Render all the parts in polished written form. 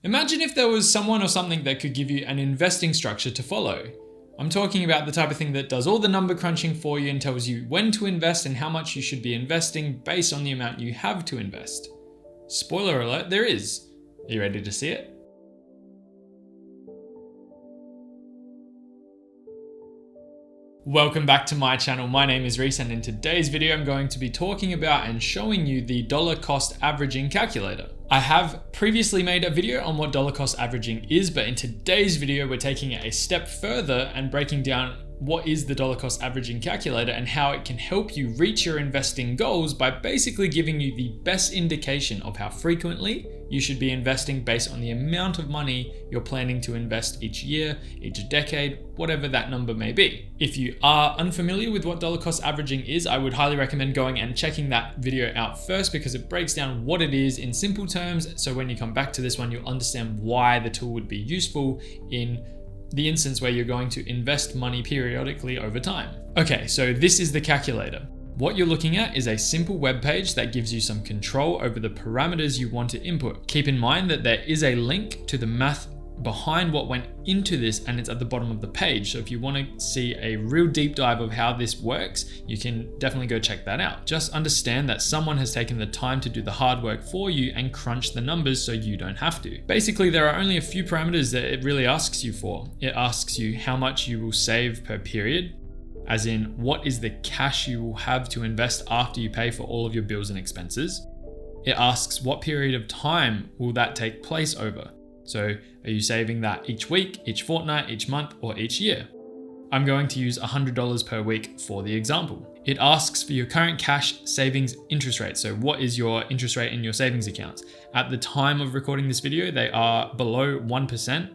Imagine if there was someone or something that could give you an investing structure to follow. I'm talking about the type of thing that does all the number crunching for you and tells you when to invest and how much you should be investing based on the amount you have to invest. Spoiler alert, there is. Are you ready to see it? Welcome back to my channel. My name is Reese, and in today's video I'm going to be talking about and showing you the dollar cost averaging calculator. I have previously made a video on what dollar cost averaging is, but in today's video we're taking it a step further and breaking down what is the dollar cost averaging calculator and how it can help you reach your investing goals by basically giving you the best indication of how frequently you should be investing based on the amount of money you're planning to invest each year, each decade, whatever that number may be. If you are unfamiliar with what dollar cost averaging is, I would highly recommend going and checking that video out first because it breaks down what it is in simple terms. So when you come back to this one, you'll understand why the tool would be useful in the instance where you're going to invest money periodically over time. Okay, so this is the calculator. What you're looking at is a simple web page that gives you some control over the parameters you want to input. Keep in mind that there is a link to the math behind what went into this, and it's at the bottom of the page. So if you want to see a real deep dive of how this works, you can definitely go check that out. Just understand that someone has taken the time to do the hard work for you and crunch the numbers so you don't have to. Basically, there are only a few parameters that it really asks you for. It asks you how much you will save per period, as in what is the cash you will have to invest after you pay for all of your bills and expenses. It asks what period of time will that take place over. So are you saving that each week, each fortnight, each month, or each year? I'm going to use $100 per week for the example. It asks for your current cash savings interest rate. So what is your interest rate in your savings accounts? At the time of recording this video, they are below 1%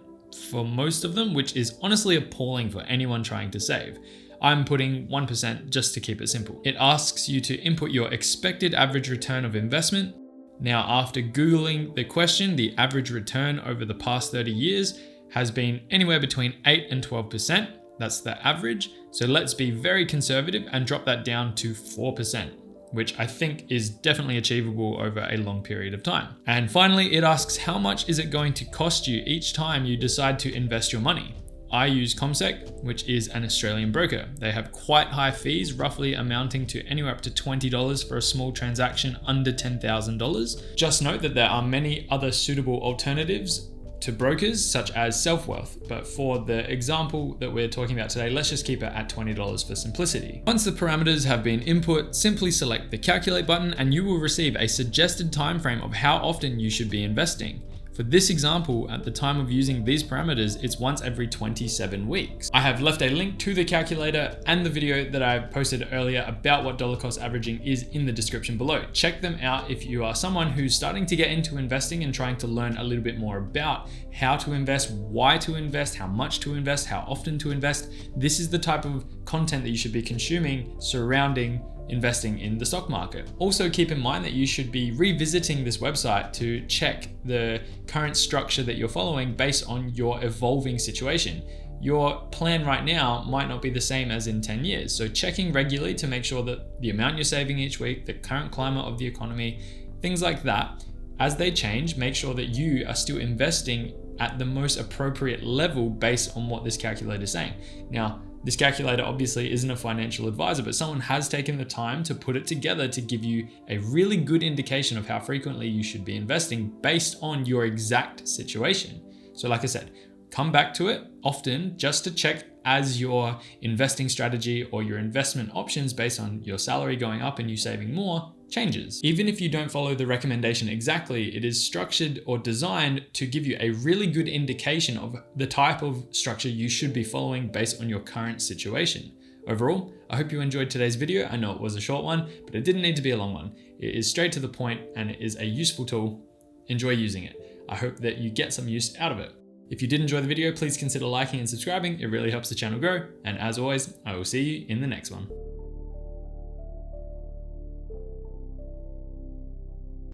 for most of them, which is honestly appalling for anyone trying to save. I'm putting 1% just to keep it simple. It asks you to input your expected average return of investment. Now, after Googling the question, the average return over the past 30 years has been anywhere between 8 and 12%. That's the average. So let's be very conservative and drop that down to 4%, which I think is definitely achievable over a long period of time. And finally, it asks how much is it going to cost you each time you decide to invest your money. I use CommSec, which is an Australian broker. They have quite high fees, roughly amounting to anywhere up to $20 for a small transaction under $10,000. Just note that there are many other suitable alternatives to brokers, such as SelfWealth. But for the example that we're talking about today, let's just keep it at $20 for simplicity. Once the parameters have been input, simply select the calculate button and you will receive a suggested time frame of how often you should be investing. For this example, at the time of using these parameters, it's once every 27 weeks. I have left a link to the calculator and the video that I posted earlier about what dollar cost averaging is in the description below. Check them out if you are someone who's starting to get into investing and trying to learn a little bit more about how to invest, why to invest, how much to invest, how often to invest. This is the type of content that you should be consuming surrounding investing in the stock market. Also keep in mind that you should be revisiting this website to check the current structure that you're following based on your evolving situation. Your plan right now might not be the same as in 10 years. So checking regularly to make sure that the amount you're saving each week, the current climate of the economy, things like that, as they change, make sure that you are still investing at the most appropriate level based on what this calculator is saying. Now, this calculator obviously isn't a financial advisor, but someone has taken the time to put it together to give you a really good indication of how frequently you should be investing based on your exact situation. So like I said, come back to it often just to check as your investing strategy or your investment options based on your salary going up and you saving more changes. Even if you don't follow the recommendation exactly, it is structured or designed to give you a really good indication of the type of structure you should be following based on your current situation. Overall, I hope you enjoyed today's video. I know it was a short one, but it didn't need to be a long one. It is straight to the point and it is a useful tool. Enjoy using it. I hope that you get some use out of it. If you did enjoy the video, please consider liking and subscribing. It really helps the channel grow. And as always, I will see you in the next one.